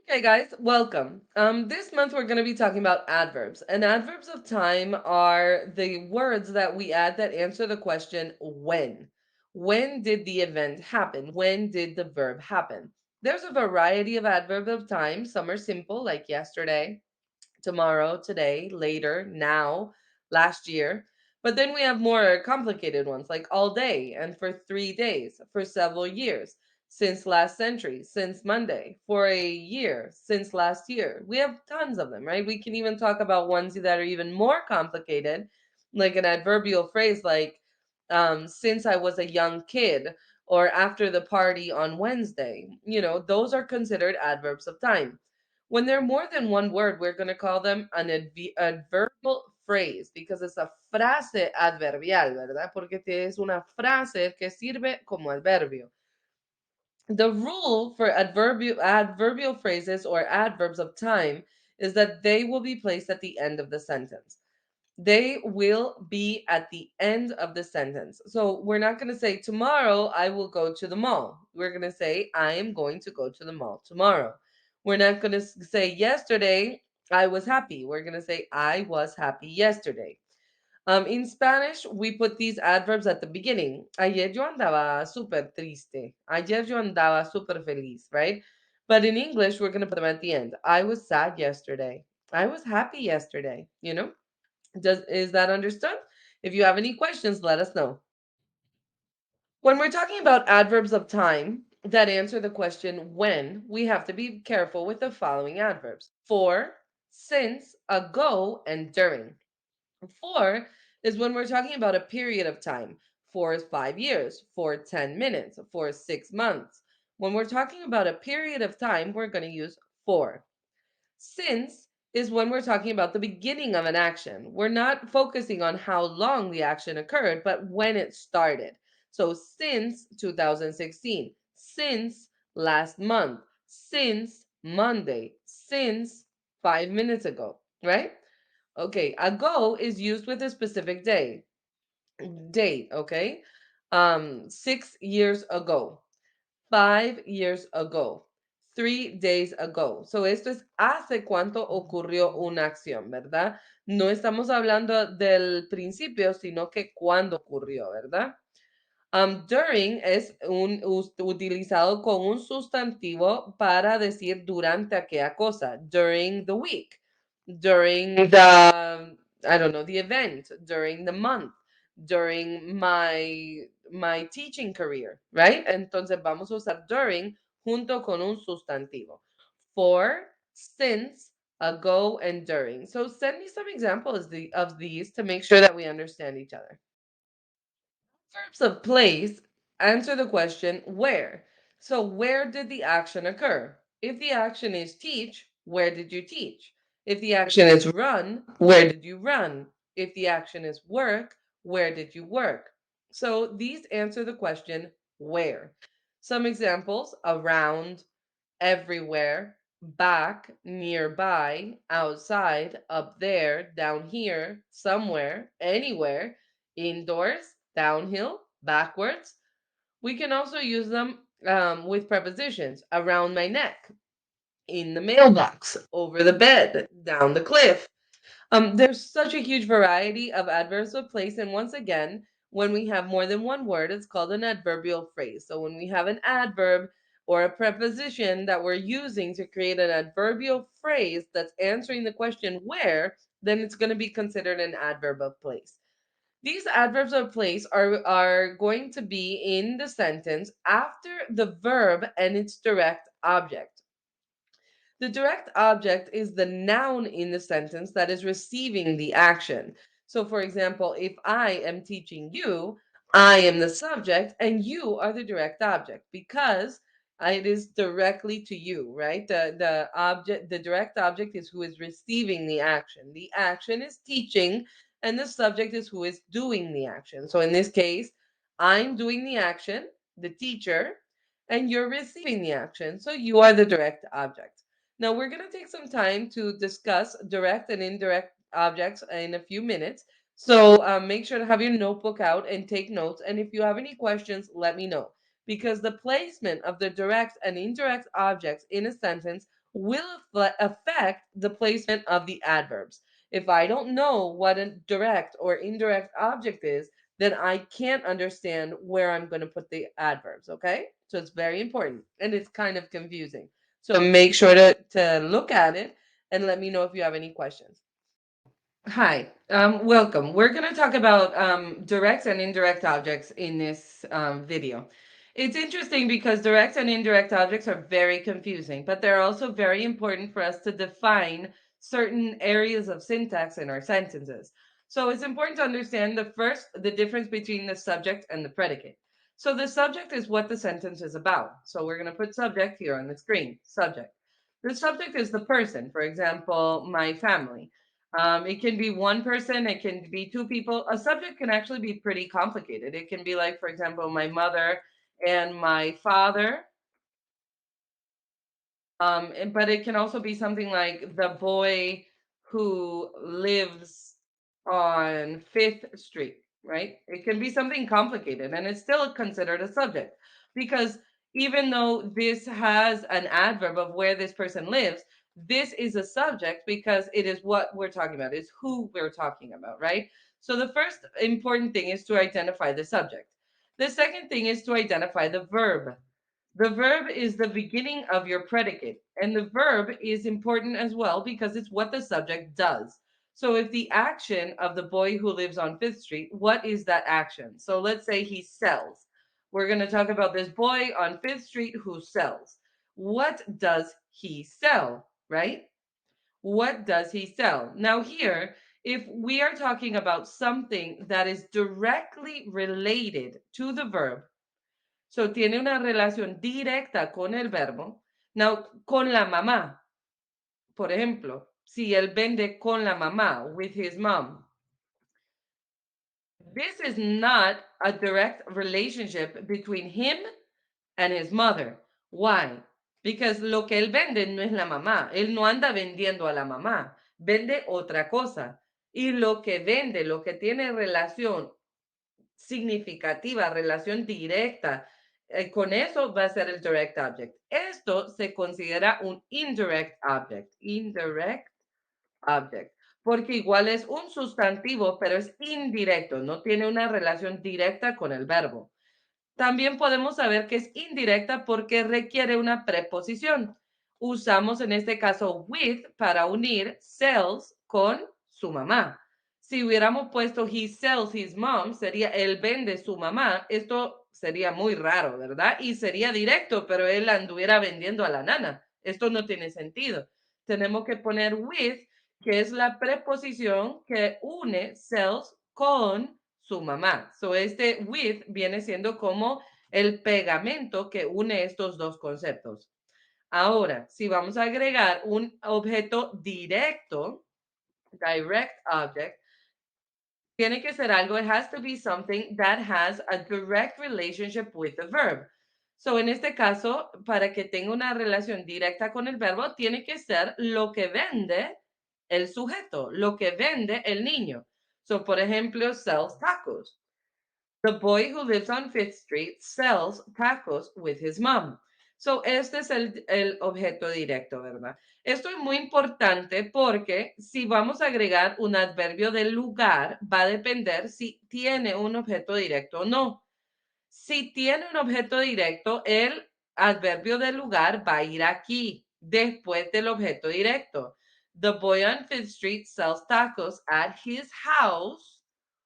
Okay, guys, welcome. This month we're going to be talking about adverbs, and adverbs of time are the words that we add that answer the question when. When did the event happen? When did the verb happen? There's a variety of adverbs of time. Some are simple, like yesterday, tomorrow, today, later, now, last year. But then we have more complicated ones like all day and for 3 days, for several years, since last century, since Monday, for a year, since last year. We have tons of them, right? We can even talk about ones that are even more complicated, like an adverbial phrase like since I was a young kid or after the party on Wednesday. Those are considered adverbs of time. When they're more than one word, we're going to call them an adverbial phrase because it's a frase adverbial, ¿verdad? Porque es una frase que sirve como adverbio. The rule for adverbial phrases or adverbs of time is that they will be placed at the end of the sentence. They will be at the end of the sentence. So we're not going to say, tomorrow I will go to the mall. We're going to say, I am going to go to the mall tomorrow. We're not going to say, yesterday I was happy. We're going to say, I was happy yesterday. In Spanish, we put these adverbs at the beginning. Ayer yo andaba súper triste. Ayer yo andaba súper feliz, right? But in English, we're going to put them at the end. I was sad yesterday. I was happy yesterday. Is that understood? If you have any questions, let us know. When we're talking about adverbs of time that answer the question when, we have to be careful with the following adverbs: for, since, ago, and during. For is when we're talking about a period of time. For 5 years, for 10 minutes, for 6 months. When we're talking about a period of time, we're going to use for. Since is when we're talking about the beginning of an action. We're not focusing on how long the action occurred, but when it started. So since 2016, since last month, since Monday, since 5 minutes ago, right? Okay, ago is used with a specific date, okay? 6 years ago. 5 years ago, 3 days ago. So esto es hace cuánto ocurrió una acción, ¿verdad? No estamos hablando del principio, sino que cuándo ocurrió, ¿verdad? During es utilizado con un sustantivo para decir durante aquella cosa. During the week, during I don't know, the event, during the month, during my teaching career, right? Entonces vamos a usar during junto con un sustantivo. For, since, ago, and during. So send me some examples of these to make sure that we understand each other. Verbs of place answer the question where. So, where did the action occur? If the action is teach, where did you teach? If the action is run, where did you run? If the action is work, where did you work? So, these answer the question where. Some examples: around, everywhere, back, nearby, outside, up there, down here, somewhere, anywhere, indoors, downhill, backwards. We can also use them with prepositions: around my neck, in the mailbox, over the bed, down the cliff. There's such a huge variety of adverbs of place, and once again, when we have more than one word, it's called an adverbial phrase. So when we have an adverb or a preposition that we're using to create an adverbial phrase that's answering the question where, then it's going to be considered an adverb of place. These adverbs of place are going to be in the sentence after the verb and its direct object. The direct object is the noun in the sentence that is receiving the action. So, for example, if I am teaching you, I am the subject and you are the direct object because it is directly to you, right? The direct object is who is receiving the action. The action is teaching, and the subject is who is doing the action. So, in this case, I'm doing the action, the teacher, and you're receiving the action. So, you are the direct object. Now, we're going to take some time to discuss direct and indirect objects in a few minutes. So make sure to have your notebook out and take notes. And if you have any questions, let me know. Because the placement of the direct and indirect objects in a sentence will affect the placement of the adverbs. If I don't know what a direct or indirect object is, then I can't understand where I'm going to put the adverbs, okay? So it's very important and it's kind of confusing. So make sure to look at it and let me know if you have any questions. Hi, welcome. We're going to talk about direct and indirect objects in this video. It's interesting because direct and indirect objects are very confusing, but they're also very important for us to define certain areas of syntax in our sentences. So it's important to understand the difference between the subject and the predicate. So the subject is what the sentence is about. So we're going to put subject here on the screen, subject. The subject is the person, for example, my family. It can be one person, it can be two people. A subject can actually be pretty complicated. It can be like, for example, my mother and my father. But it can also be something like the boy who lives on Fifth Street, right? It can be something complicated and it's still considered a subject because even though this has an adverb of where this person lives, this is a subject because it is what we're talking about, is who we're talking about, right? So the first important thing is to identify the subject. The second thing is to identify the verb. The verb is the beginning of your predicate, and the verb is important as well because it's what the subject does. So, if the action of the boy who lives on Fifth Street, what is that action? So, let's say he sells. We're going to talk about this boy on Fifth Street who sells. What does he sell, right? What does he sell? Now, here, if we are talking about something that is directly related to the verb, so tiene una relación directa con el verbo. Now, con la mamá, por ejemplo, si él vende con la mamá, with his mom, this is not a direct relationship between him and his mother. Why? Because lo que él vende no es la mamá. Él no anda vendiendo a la mamá, vende otra cosa. Y lo que vende, lo que tiene relación significativa, relación directa, con eso va a ser el direct object. Esto se considera un indirect object, porque igual es un sustantivo, pero es indirecto, no tiene una relación directa con el verbo. También podemos saber que es indirecta porque requiere una preposición. Usamos en este caso with para unir sells con su mamá. Si hubiéramos puesto he sells his mom, sería él vende su mamá. Esto sería muy raro, ¿verdad? Y sería directo, pero él anduviera vendiendo a la nana. Esto no tiene sentido. Tenemos que poner with, que es la preposición que une sells con su mamá. So este with viene siendo como el pegamento que une estos dos conceptos. Ahora, si vamos a agregar un objeto directo, direct object, tiene que ser algo, it has to be something that has a direct relationship with the verb. So, en este caso, para que tenga una relación directa con el verbo, tiene que ser lo que vende el sujeto, lo que vende el niño. So, por ejemplo, sells tacos. The boy who lives on Fifth Street sells tacos with his mom. So, este es el objeto directo, ¿verdad? Esto es muy importante porque si vamos a agregar un adverbio del lugar, va a depender si tiene un objeto directo o no. Si tiene un objeto directo, el adverbio del lugar va a ir aquí, después del objeto directo. The boy on Fifth Street sells tacos at his house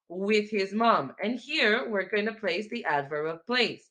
with his mom. And here we're going to place the adverb of place.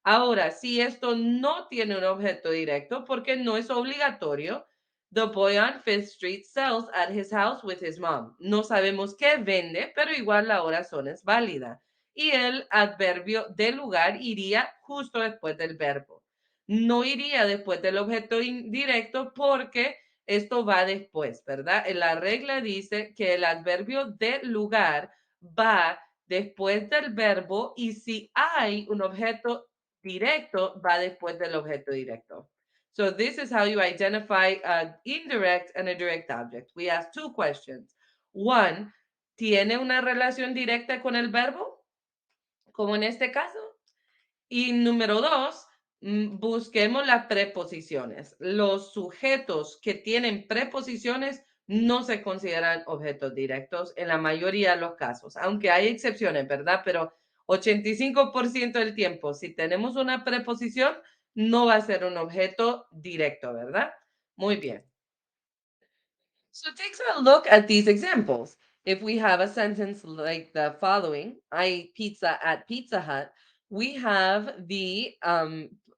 Ahora, si esto no tiene un objeto directo, porque no es obligatorio, the boy on Fifth Street sells at his house with his mom. No sabemos qué vende, pero igual la oración es válida. Y el adverbio del lugar iría justo después del verbo. No iría después del objeto indirecto porque esto va después, ¿verdad? La regla dice que el adverbio del lugar va después del verbo y si hay un objeto directo va después del objeto directo. So this is how you identify an indirect and a direct object. We ask two questions. One, ¿tiene una relación directa con el verbo? Como en este caso. Y número dos, Busquemos las preposiciones. Los sujetos que tienen preposiciones no se consideran objetos directos en la mayoría de los casos, aunque hay excepciones, ¿verdad? Pero 85% del tiempo, si tenemos una preposición, no va a ser un objeto directo, ¿verdad? Muy bien. So take a look at these examples. If we have a sentence like the following, I ate pizza at Pizza Hut, we have the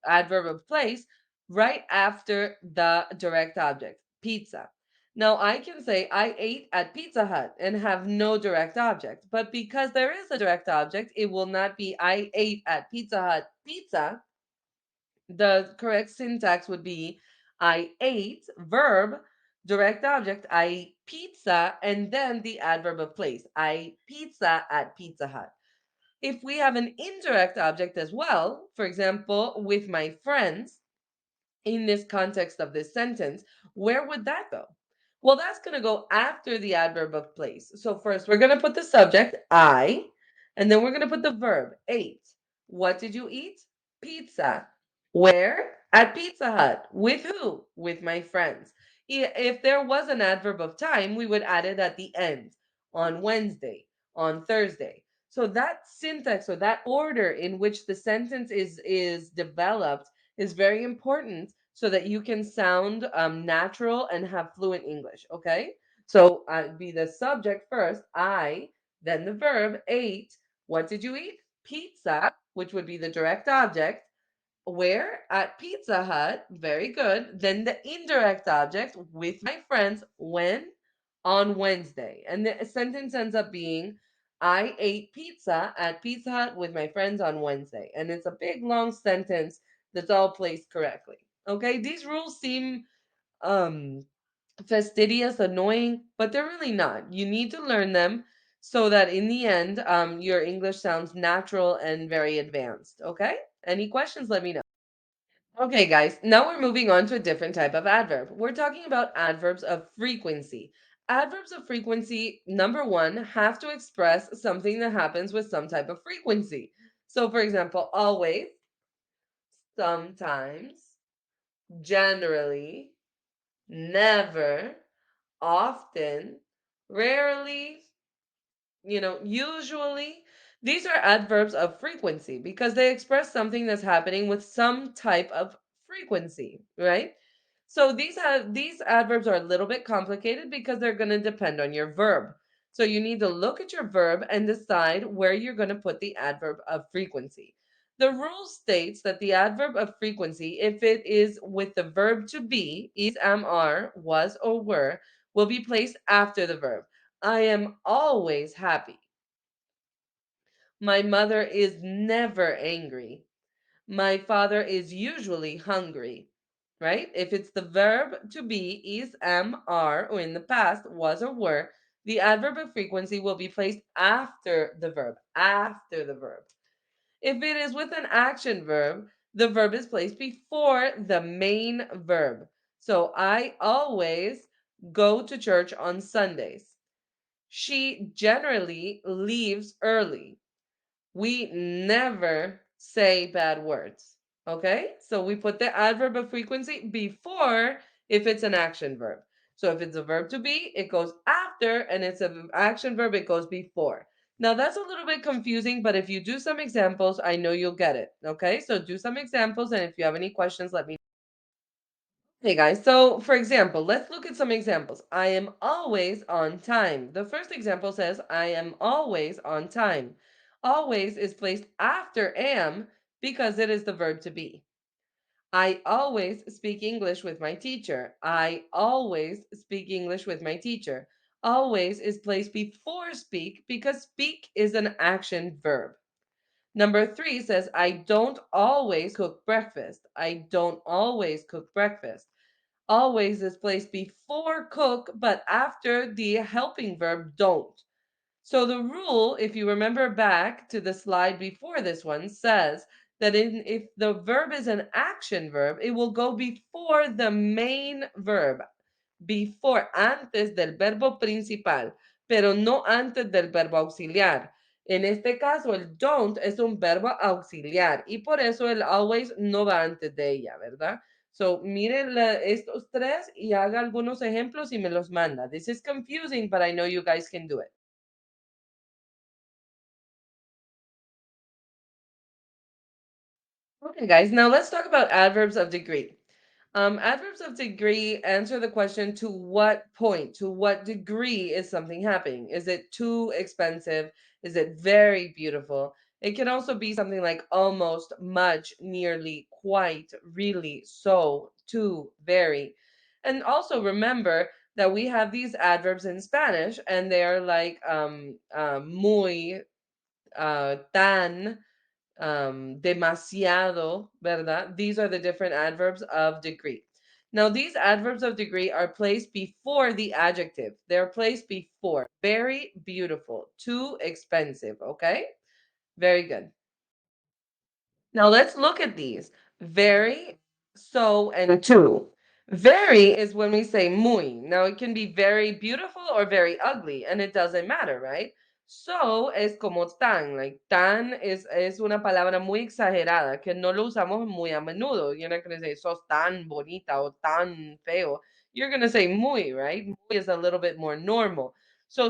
adverb of place right after the direct object, pizza. Now I can say I ate at Pizza Hut and have no direct object, but because there is a direct object, it will not be I ate at Pizza Hut pizza. The correct syntax would be I ate, verb, direct object, I ate pizza, and then the adverb of place. I ate pizza at Pizza Hut. If we have an indirect object as well, for example, with my friends, in this context of this sentence, where would that go? Well, that's going to go after the adverb of place. So first, we're going to put the subject, I, and then we're going to put the verb, ate. What did you eat? Pizza. Where? At Pizza Hut. With who? With my friends. If there was an adverb of time, we would add it at the end, on Wednesday, on Thursday. So that syntax or that order in which the sentence is developed is very important so that you can sound natural and have fluent English. Okay. So be the subject first, I, then the verb, ate. What did you eat? Pizza, which would be the direct object. Where? At Pizza Hut. Very good. Then the indirect object, with my friends. When? On Wednesday. And the sentence ends up being I ate pizza at Pizza Hut with my friends on Wednesday. And it's a big long sentence that's all placed correctly. Okay, these rules seem um fastidious, annoying, but they're really not. You need to learn them so that in the end, your English sounds natural and very advanced. Okay? Any questions? Let me know. Okay, guys, now we're moving on to a different type of adverb. We're talking about adverbs of frequency. Adverbs of frequency, number one, have to express something that happens with some type of frequency. So, for example, always, sometimes, generally, never, often, rarely, usually. These are adverbs of frequency because they express something that's happening with some type of frequency, right? So these adverbs are a little bit complicated because they're going to depend on your verb. So you need to look at your verb and decide where you're going to put the adverb of frequency. The rule states that the adverb of frequency, if it is with the verb to be, is, am, are, was, or were, will be placed after the verb. I am always happy. My mother is never angry. My father is usually hungry. Right? If it's the verb to be, is, am, are, or in the past, was, or were, the adverb of frequency will be placed after the verb. After the verb. If it is with an action verb, the verb is placed before the main verb. So I always go to church on Sundays. She generally leaves early. We never say bad words. Okay? So we put the adverb of frequency before if it's an action verb. So if it's a verb to be, it goes after, and it's an action verb, it goes before. Now that's a little bit confusing, but if you do some examples, I know you'll get it. Okay? So do some examples, and if you have any questions, let me know. Hey guys, so for example, let's look at some examples. I am always on time. The first example says, I am always on time. Always is placed after am because it is the verb to be. I always speak English with my teacher. I always speak English with my teacher. Always is placed before speak because speak is an action verb. Number three says, I don't always cook breakfast. I don't always cook breakfast. Always is placed before cook, but after the helping verb don't. So the rule, if you remember back to the slide before this one, says that if the verb is an action verb, it will go before the main verb, before, antes del verbo principal, pero no antes del verbo auxiliar. En este caso, el don't es un verbo auxiliar y por eso el always no va antes de ella, ¿verdad? So, miren estos tres y haga algunos ejemplos y me los manda. This is confusing, but I know you guys can do it. Okay, guys, now let's talk about adverbs of degree. Adverbs of degree answer the question to what point, to what degree is something happening? Is it too expensive? Is it very beautiful? It can also be something like almost, much, nearly, quite, really, so, too, very. And also remember that we have these adverbs in Spanish and they are like muy, tan, demasiado, ¿verdad? These are the different adverbs of degree. Now, these adverbs of degree are placed before the adjective. They're placed before. Very beautiful. Too expensive. Okay? Very good. Now let's look at these. Very, so, and too. Very is when we say muy. Now it can be very beautiful or very ugly, and it doesn't matter, right? So es como tan, like tan es una palabra muy exagerada que no lo usamos muy a menudo. You're not going to say sos tan bonita o tan feo. You're going to say muy, right? Muy is a little bit more normal. So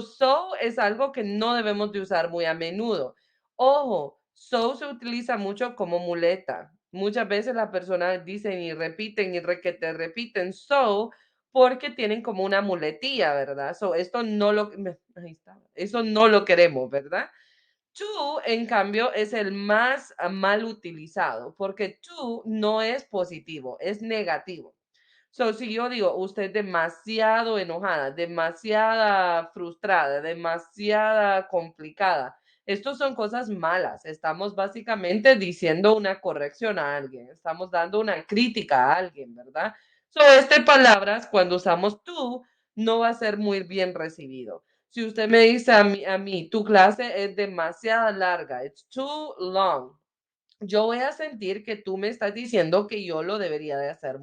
es algo que no debemos de usar muy a menudo. Ojo, so se utiliza mucho como muleta. Muchas veces las personas dicen y requete repiten so porque tienen como una muletilla, ¿verdad? So esto no lo, ahí está, eso no lo queremos, ¿verdad? To, en cambio, es el más mal utilizado porque to no es positivo, es negativo. So, si yo digo, usted demasiado enojada, demasiada frustrada, demasiada complicada, estos son cosas malas. Estamos básicamente diciendo una corrección a alguien, estamos dando una crítica a alguien, ¿verdad? So, este palabras, cuando usamos tú, no va a ser muy bien recibido. Si usted me dice a mí, tu clase es demasiado larga, it's too long, yo voy a sentir que tú me estás diciendo que yo lo debería de hacer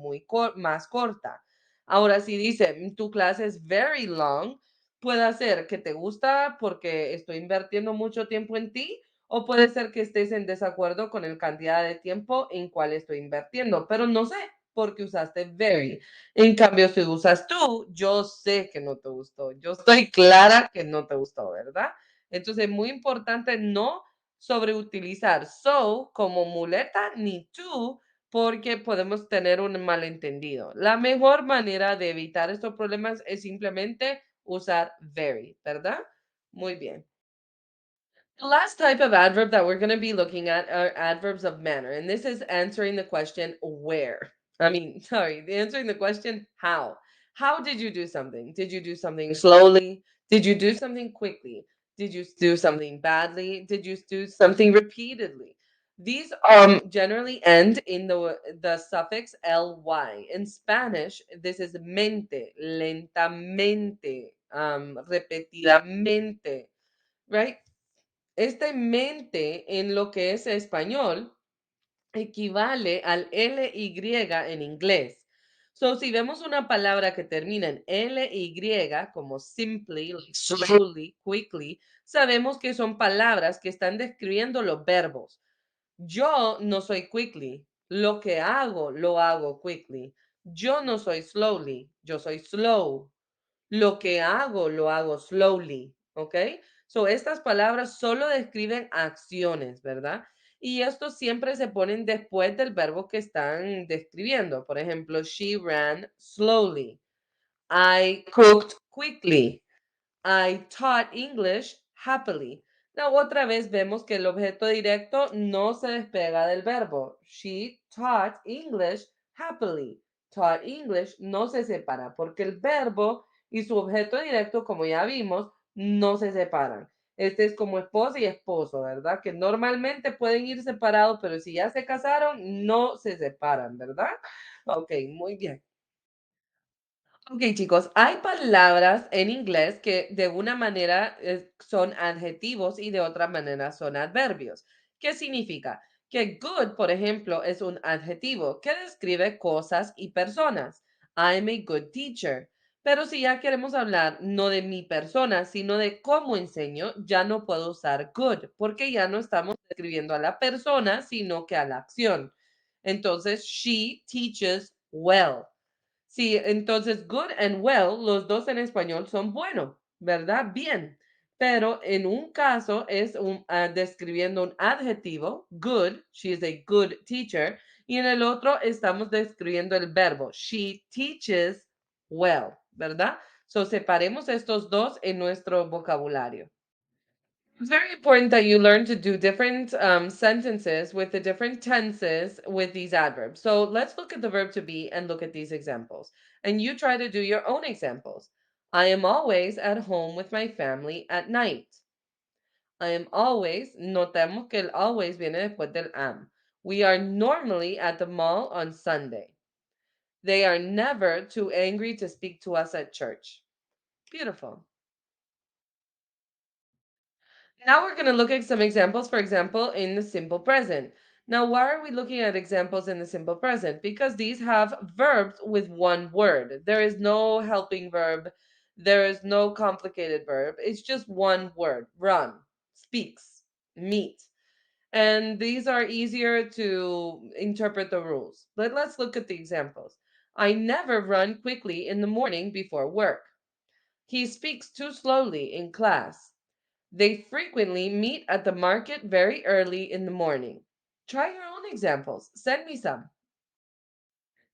más corta. Ahora, si dice, tu clase es very long, puede ser que te gusta porque estoy invirtiendo mucho tiempo en ti, o puede ser que estés en desacuerdo con la cantidad de tiempo en cual estoy invirtiendo, pero no sé porque usaste very. En cambio, si usas tú, yo sé que no te gustó. Yo estoy clara que no te gustó, ¿verdad? Entonces, muy importante no sobreutilizar so como muleta ni to porque podemos tener un malentendido. La mejor manera de evitar estos problemas es simplemente usar very, ¿verdad? Muy bien. The last type of adverb that we're going to be looking at are adverbs of manner, and this is answering the question where. Sorry, answering the question how. How did you do something? Did you do something slowly? Did you do something quickly? Did you do something badly? Did you do something repeatedly? These generally end in the suffix ly. In Spanish, this is mente, lentamente, repetidamente, right? Este mente en lo que es español equivale al ly en inglés. So, si vemos una palabra que termina en ly, como simply, like slowly, quickly, sabemos que son palabras que están describiendo los verbos. Yo no soy quickly. Lo que hago, lo hago quickly. Yo no soy slowly. Yo soy slow. Lo que hago, lo hago slowly, ¿ok? So, estas palabras solo describen acciones, ¿verdad? Y estos siempre se ponen después del verbo que están describiendo. Por ejemplo, she ran slowly. I cooked quickly. I taught English happily. Now, otra vez vemos que el objeto directo no se despega del verbo. She taught English happily. Taught English no se separa porque el verbo y su objeto directo, como ya vimos, no se separan. Este es como esposa y esposo, ¿verdad? Que normalmente pueden ir separados, pero si ya se casaron, no se separan, ¿verdad? Ok, muy bien. Ok, chicos, hay palabras en inglés que de una manera son adjetivos y de otra manera son adverbios. ¿Qué significa? Que good, por ejemplo, es un adjetivo que describe cosas y personas. I'm a good teacher. Pero si ya queremos hablar no de mi persona, sino de cómo enseño, ya no puedo usar good, porque ya no estamos describiendo a la persona, sino que a la acción. Entonces, she teaches well. Sí, entonces good and well, los dos en español son bueno, ¿verdad? Bien. Pero en un caso es describiendo un adjetivo, good, she is a good teacher, y en el otro estamos describiendo el verbo, she teaches well, ¿verdad? So separemos estos dos en nuestro vocabulario. It's very important that you learn to do different sentences with the different tenses with these adverbs. So let's look at the verb to be and look at these examples. And you try to do your own examples. I am always at home with my family at night. I am always, notemos que el always viene después del am. We are normally at the mall on Sunday. They are never too angry to speak to us at church. Beautiful. Now we're going to look at some examples, for example, in the simple present. Now, why are we looking at examples in the simple present? Because these have verbs with one word. There is no helping verb. There is no complicated verb. It's just one word. Run, speaks, meet. And these are easier to interpret the rules. But let's look at the examples. I never run quickly in the morning before work. He speaks too slowly in class. They frequently meet at the market very early in the morning. Try your own examples. Send me some.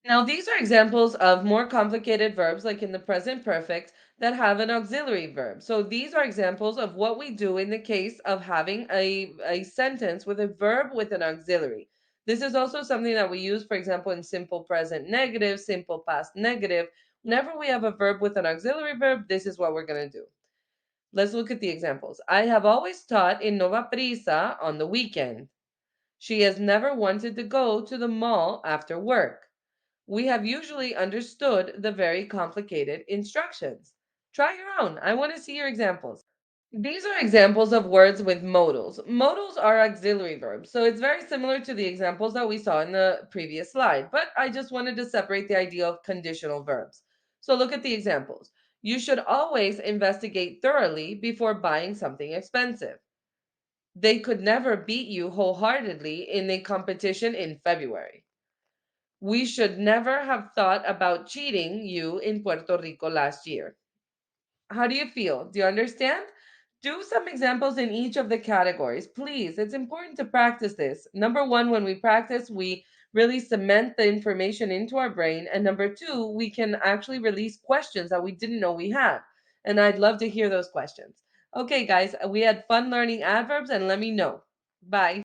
Now, these are examples of more complicated verbs, like in the present perfect, that have an auxiliary verb. So, these are examples of what we do in the case of having a sentence with a verb with an auxiliary. This is also something that we use, for example, in simple present negative, simple past negative. Whenever we have a verb with an auxiliary verb, this is what we're going to do. Let's look at the examples. I have always taught in Nova Prisa on the weekend. She has never wanted to go to the mall after work. We have usually understood the very complicated instructions. Try your own. I want to see your examples. These are examples of words with modals. Modals are auxiliary verbs, so it's very similar to the examples that we saw in the previous slide, but I just wanted to separate the idea of conditional verbs. So look at the examples. You should always investigate thoroughly before buying something expensive. They could never beat you wholeheartedly in a competition in February. We should never have thought about cheating you in Puerto Rico last year. How do you feel? Do you understand? Do some examples in each of the categories, please. It's important to practice this. Number one, when we practice, we really cement the information into our brain. And number two, we can actually release questions that we didn't know we had. And I'd love to hear those questions. Okay, guys, we had fun learning adverbs, and let me know. Bye.